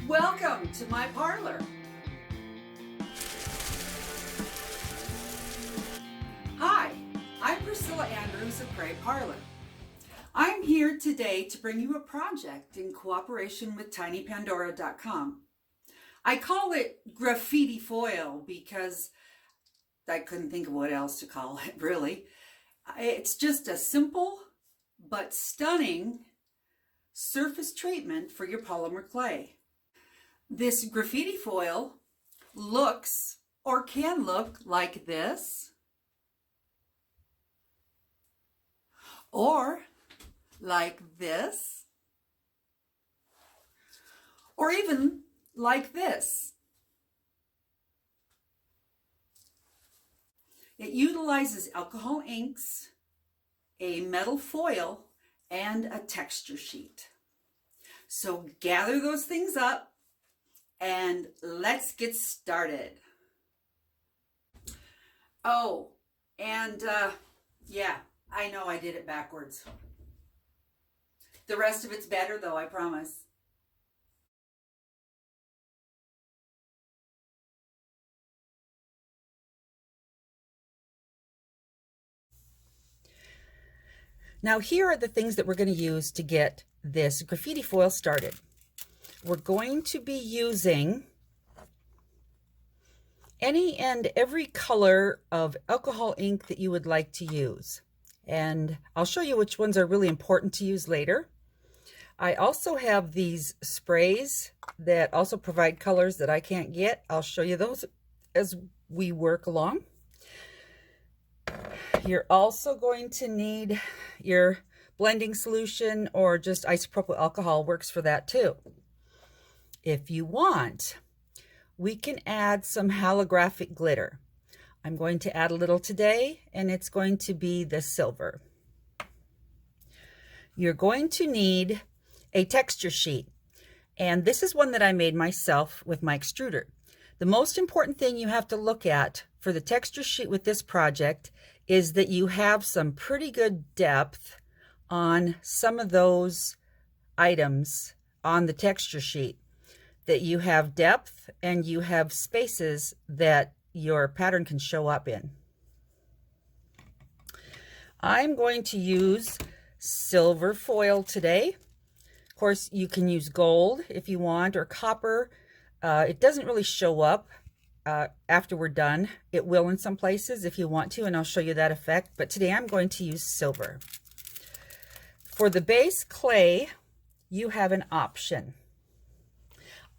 Welcome to my parlor. Hi, I'm Cilla of Prey Parlor. I'm here today to bring you a project in cooperation with tinypandora.com. I call it graffiti foil because I couldn't think of what else to call it, really. It's just a simple but stunning surface treatment for your polymer clay. This graffiti foil looks or can look like this, or like this, or even like this. It utilizes alcohol inks, a metal foil, and a texture sheet. So gather those things up and let's get started. Oh, and yeah, I know I did it backwards. The rest of it's better though, I promise. Now here are the things that we're going to use to get this graffiti foil started. We're going to be using any and every color of alcohol ink that you would like to use. And I'll show you which ones are really important to use later. I also have these sprays that also provide colors that I can't get. I'll show you those as we work along. You're also going to need your blending solution, or just isopropyl alcohol works for that too. If you want, we can add some holographic glitter. I'm going to add a little today, and it's going to be the silver. You're going to need a texture sheet, and this is one that I made myself with my extruder. The most important thing you have to look at for the texture sheet with this project is that you have some pretty good depth on some of those items on the texture sheet, that you have depth and you have spaces that your pattern can show up in. I'm going to use silver foil today. Of course, you can use gold if you want, or copper. It doesn't really show up after we're done. It will in some places if you want to, and I'll show you that effect. But today I'm going to use silver. For the base clay, you have an option.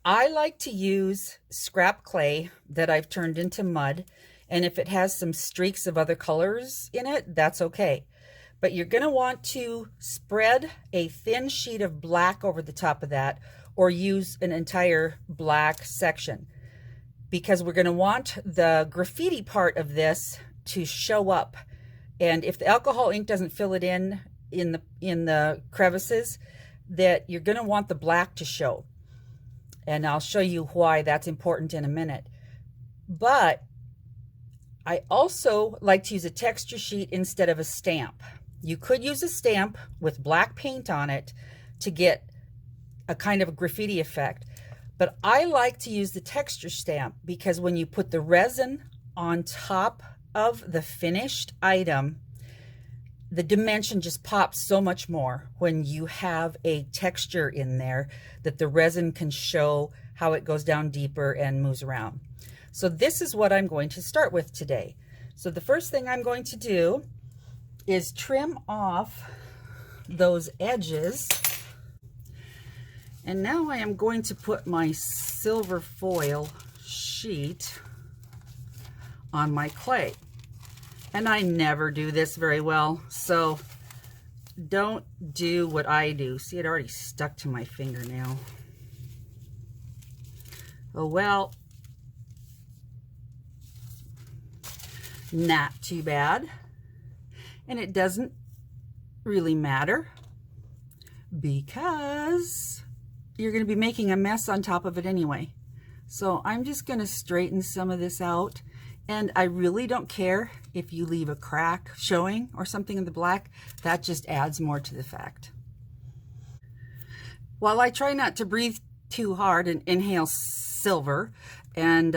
I like to use scrap clay that I've turned into mud, and if it has some streaks of other colors in it, that's okay. But you're going to want to spread a thin sheet of black over the top of that, or use an entire black section, because we're going to want the graffiti part of this to show up. And if the alcohol ink doesn't fill it in the crevices, that you're going to want the black to show. And I'll show you why that's important in a minute. But I also like to use a texture sheet instead of a stamp. You could use a stamp with black paint on it to get a kind of a graffiti effect. But I like to use the texture stamp because when you put the resin on top of the finished item, the dimension just pops so much more when you have a texture in there, that the resin can show how it goes down deeper and moves around. So this is what I'm going to start with today. So the first thing I'm going to do is trim off those edges. And now I am going to put my silver foil sheet on my clay. And I never do this very well, so don't do what I do. See, it already stuck to my fingernail. Oh well, not too bad. And it doesn't really matter because you're going to be making a mess on top of it anyway. So I'm just going to straighten some of this out. And I really don't care if you leave a crack showing or something in the black. That just adds more to the fact. While I try not to breathe too hard and inhale silver and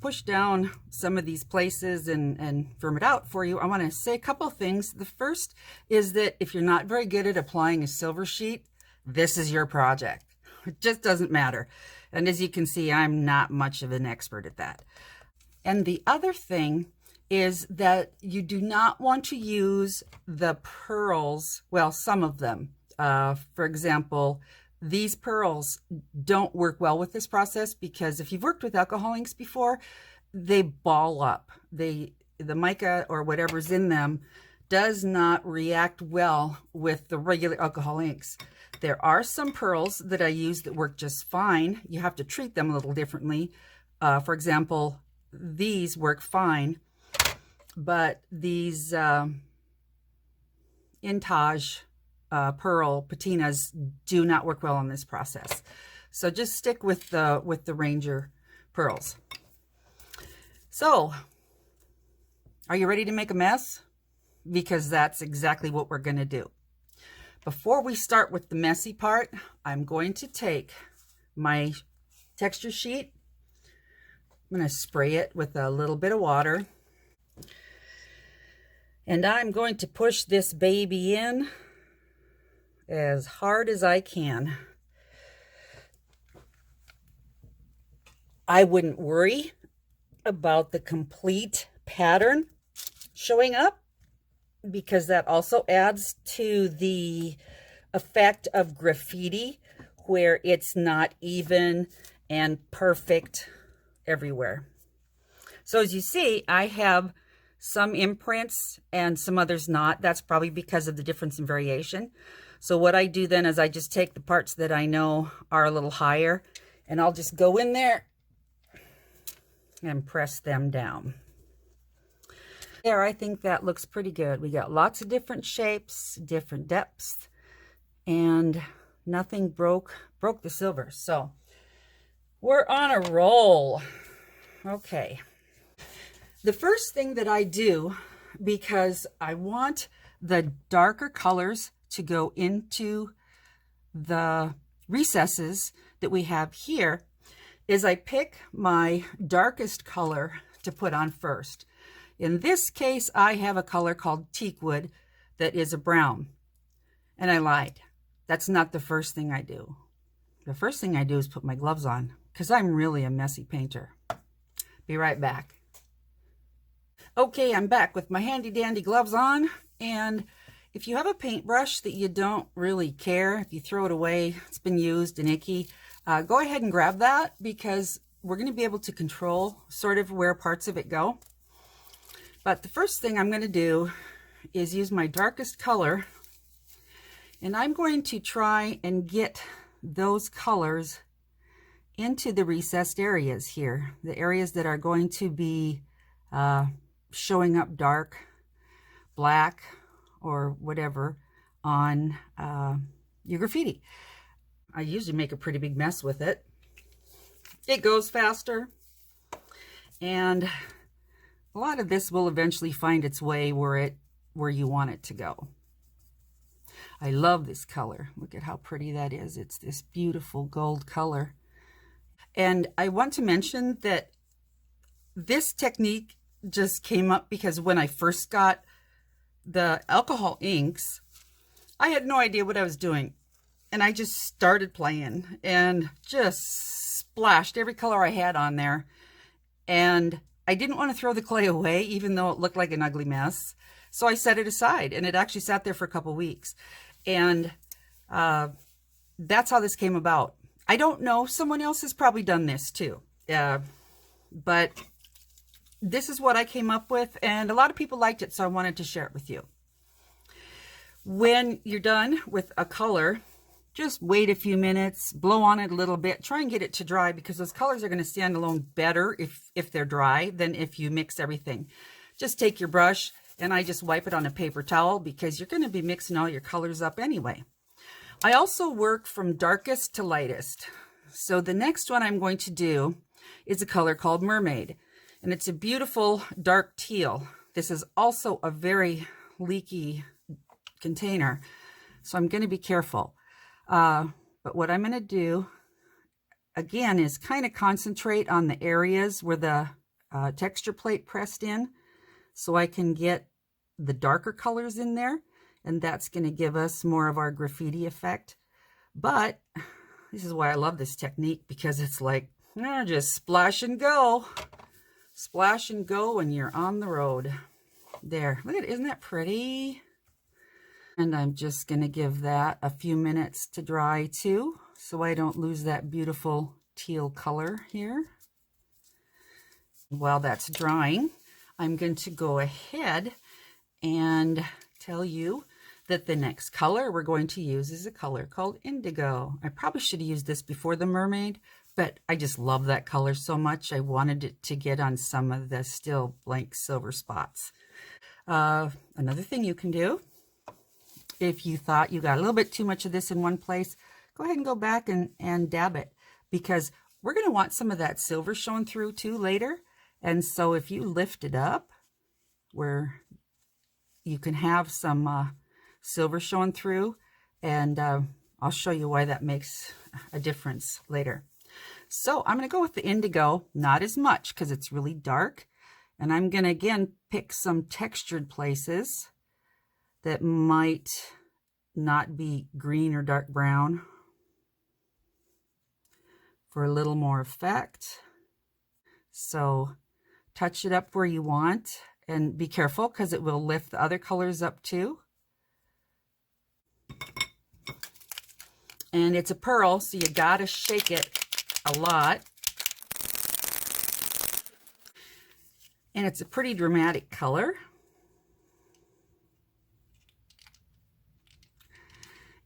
push down some of these places and firm it out for you, I want to say a couple of things. The first is that if you're not very good at applying a silver sheet, this is your project. It just doesn't matter. And as you can see, I'm not much of an expert at that. And the other thing is that you do not want to use the pearls, well, some of them. For example, these pearls don't work well with this process because if you've worked with alcohol inks before, they ball up. The mica or whatever's in them does not react well with the regular alcohol inks. There are some pearls that I use that work just fine. You have to treat them a little differently. For example, these work fine, but these Intage pearl patinas do not work well on this process. So just stick with the Ranger pearls. So, are you ready to make a mess? Because that's exactly what we're going to do. Before we start with the messy part, I'm going to take my texture sheet. I'm going to spray it with a little bit of water. And I'm going to push this baby in as hard as I can. I wouldn't worry about the complete pattern showing up because that also adds to the effect of graffiti where it's not even and perfect everywhere. So as you see, I have some imprints and some others not. That's probably because of the difference in variation. So what I do then is I just take the parts that I know are a little higher and I'll just go in there and press them down. There, I think that looks pretty good. We got lots of different shapes, different depths, and nothing broke the silver. So we're on a roll. Okay. The first thing that I do, because I want the darker colors to go into the recesses that we have here, is I pick my darkest color to put on first. In this case, I have a color called teakwood that is a brown. And I lied. That's not the first thing I do. The first thing I do is put my gloves on because I'm really a messy painter. Be right back. Okay, I'm back with my handy dandy gloves on. And if you have a paintbrush that you don't really care, if you throw it away, it's been used and icky, go ahead and grab that because we're going to be able to control sort of where parts of it go. But the first thing I'm going to do is use my darkest color, and I'm going to try and get those colors into the recessed areas here, the areas that are going to be showing up dark, black, or whatever on your graffiti. I usually make a pretty big mess with it. It goes faster, and a lot of this will eventually find its way where you want it to go. I love this color. Look at how pretty that is. It's this beautiful gold color. And I want to mention that this technique just came up because when I first got the alcohol inks, I had no idea what I was doing. And I just started playing and just splashed every color I had on there. And I didn't want to throw the clay away, even though it looked like an ugly mess. So I set it aside, and it actually sat there for a couple weeks. And that's how this came about. I don't know. Someone else has probably done this too. But this is what I came up with, and a lot of people liked it, so I wanted to share it with you. When you're done with a color, just wait a few minutes, blow on it a little bit, try and get it to dry because those colors are going to stand alone better if they're dry than if you mix everything. Just take your brush and I just wipe it on a paper towel because you're going to be mixing all your colors up anyway. I also work from darkest to lightest. So the next one I'm going to do is a color called Mermaid, and it's a beautiful dark teal. This is also a very leaky container, so I'm going to be careful. But what I'm going to do again, is kind of concentrate on the areas where the texture plate pressed in, so I can get the darker colors in there, and that's going to give us more of our graffiti effect. But this is why I love this technique, because it's like, just splash and go. Splash and go when you're on the road. There, look at it, isn't that pretty? And I'm just going to give that a few minutes to dry too, so I don't lose that beautiful teal color here. While that's drying, I'm going to go ahead and tell you that the next color we're going to use is a color called indigo. I probably should have used this before the mermaid, but I just love that color so much. I wanted it to get on some of the still blank silver spots. Another thing you can do, if you thought you got a little bit too much of this in one place, go ahead and go back and dab it, because we're going to want some of that silver showing through too later. And so if you lift it up where you can have some silver showing through, and I'll show you why that makes a difference later. So I'm going to go with the indigo, not as much because it's really dark. And I'm going to again pick some textured places that might not be green or dark brown for a little more effect. So touch it up where you want, and be careful because it will lift the other colors up too. And it's a pearl, so you gotta shake it a lot. And it's a pretty dramatic color.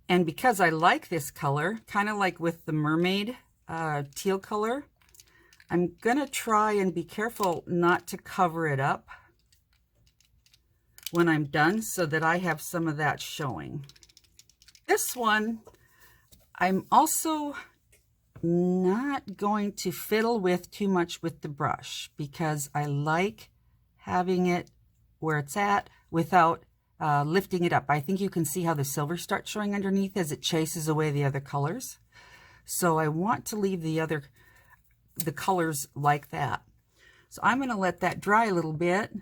And because I like this color, kind of like with the mermaid teal color, I'm gonna try and be careful not to cover it up when I'm done, so that I have some of that showing. This one, I'm also not going to fiddle with too much with the brush, because I like having it where it's at without lifting it up. I think you can see how the silver starts showing underneath as it chases away the other colors. So I want to leave the colors like that. So I'm going to let that dry a little bit.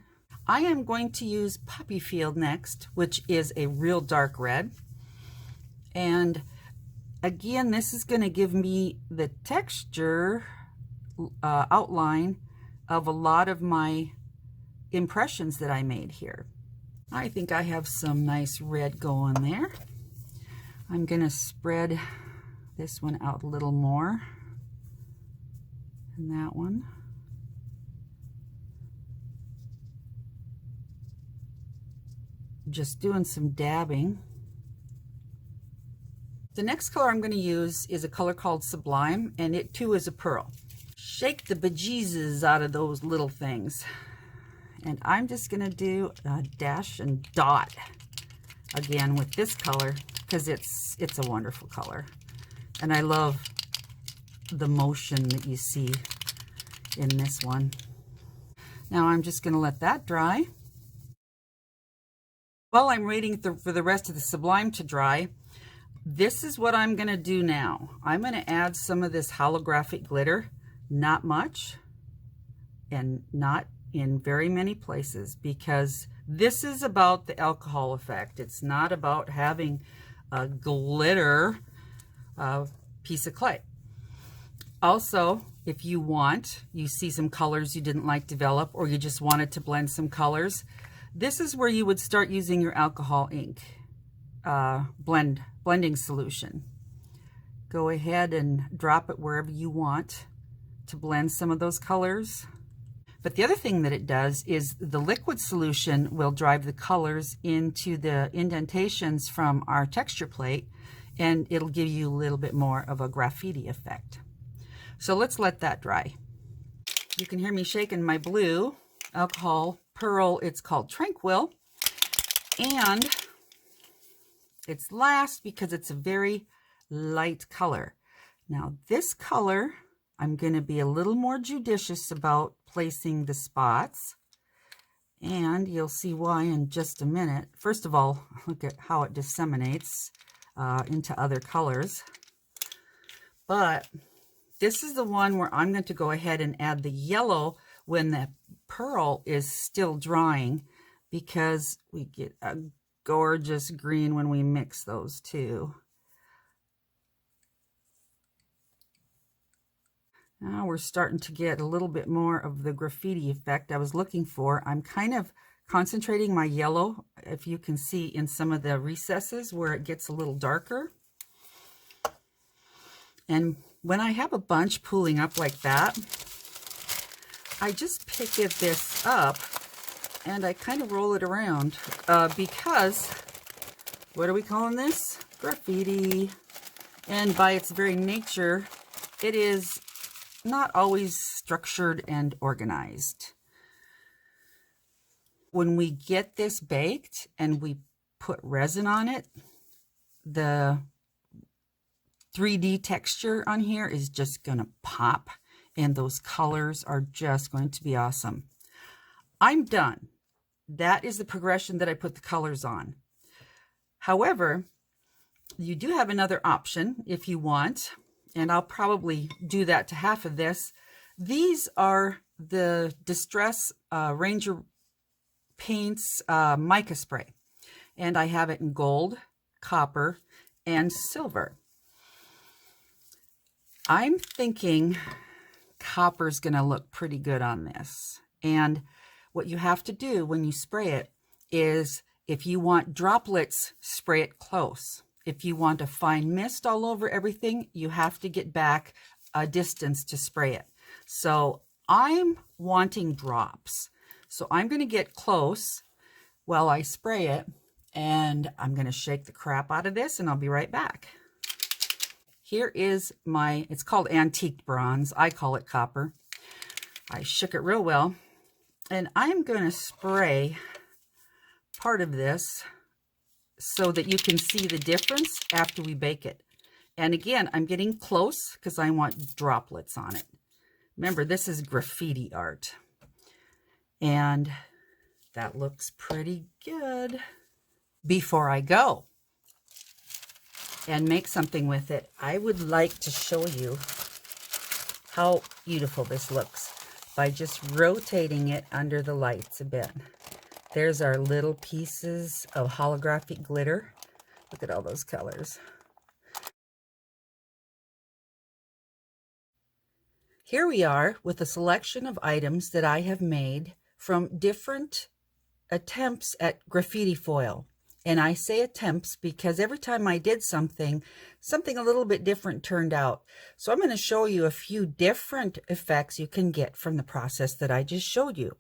I am going to use Poppy Field next, which is a real dark red. And again, this is going to give me the texture outline of a lot of my impressions that I made here. I think I have some nice red going there. I'm going to spread this one out a little more than that one. Just doing some dabbing. The next color I'm going to use is a color called Sublime, and it too is a pearl. Shake the bejesus out of those little things. And I'm just going to do a dash and dot again with this color, because it's a wonderful color. And I love the motion that you see in this one. Now I'm just going to let that dry. While I'm waiting for the rest of the Sublime to dry, this is what I'm going to do now. I'm going to add some of this holographic glitter, not much, and not in very many places, because this is about the alcohol effect. It's not about having a glitter piece of clay. Also, if you see some colors you didn't like develop, or you just wanted to blend some colors, this is where you would start using your alcohol ink blending solution. Go ahead and drop it wherever you want to blend some of those colors. But the other thing that it does is the liquid solution will drive the colors into the indentations from our texture plate, and it'll give you a little bit more of a graffiti effect. So let's let that dry. You can hear me shaking my blue alcohol pearl. It's called Tranquil, and it's last because it's a very light color. Now this color, I'm going to be a little more judicious about placing the spots, and you'll see why in just a minute. First of all, look at how it disseminates into other colors. But This is the one where I'm going to go ahead and add the yellow when the pearl is still drying, because we get a gorgeous green when we mix those two. Now we're starting to get a little bit more of the graffiti effect I was looking for. I'm kind of concentrating my yellow, if you can see in some of the recesses where it gets a little darker. And when I have a bunch pooling up like that, I just pick this up and I kind of roll it around because, what are we calling this? Graffiti. And by its very nature, it is not always structured and organized. When we get this baked and we put resin on it, the 3D texture on here is just going to pop, and those colors are just going to be awesome. I'm done. That is the progression that I put the colors on. However, you do have another option if you want, and I'll probably do that to half of this. These are the Distress Ranger Paints mica spray, and I have it in gold, copper, and silver. I'm thinking copper's going to look pretty good on this. And what you have to do when you spray it is, if you want droplets, spray it close. If you want a fine mist all over everything, you have to get back a distance to spray it. So I'm wanting drops. So I'm going to get close while I spray it, and I'm going to shake the crap out of this, and I'll be right back. Here is my, it's called antique bronze. I call it copper. I shook it real well, and I'm going to spray part of this so that you can see the difference after we bake it. And again, I'm getting close because I want droplets on it. Remember, this is graffiti art. And that looks pretty good. Before I go and make something with it, I would like to show you how beautiful this looks by just rotating it under the lights a bit. There's our little pieces of holographic glitter. Look at all those colors. Here we are with a selection of items that I have made from different attempts at graffiti foil. And I say attempts because every time I did something a little bit different turned out. So I'm going to show you a few different effects you can get from the process that I just showed you.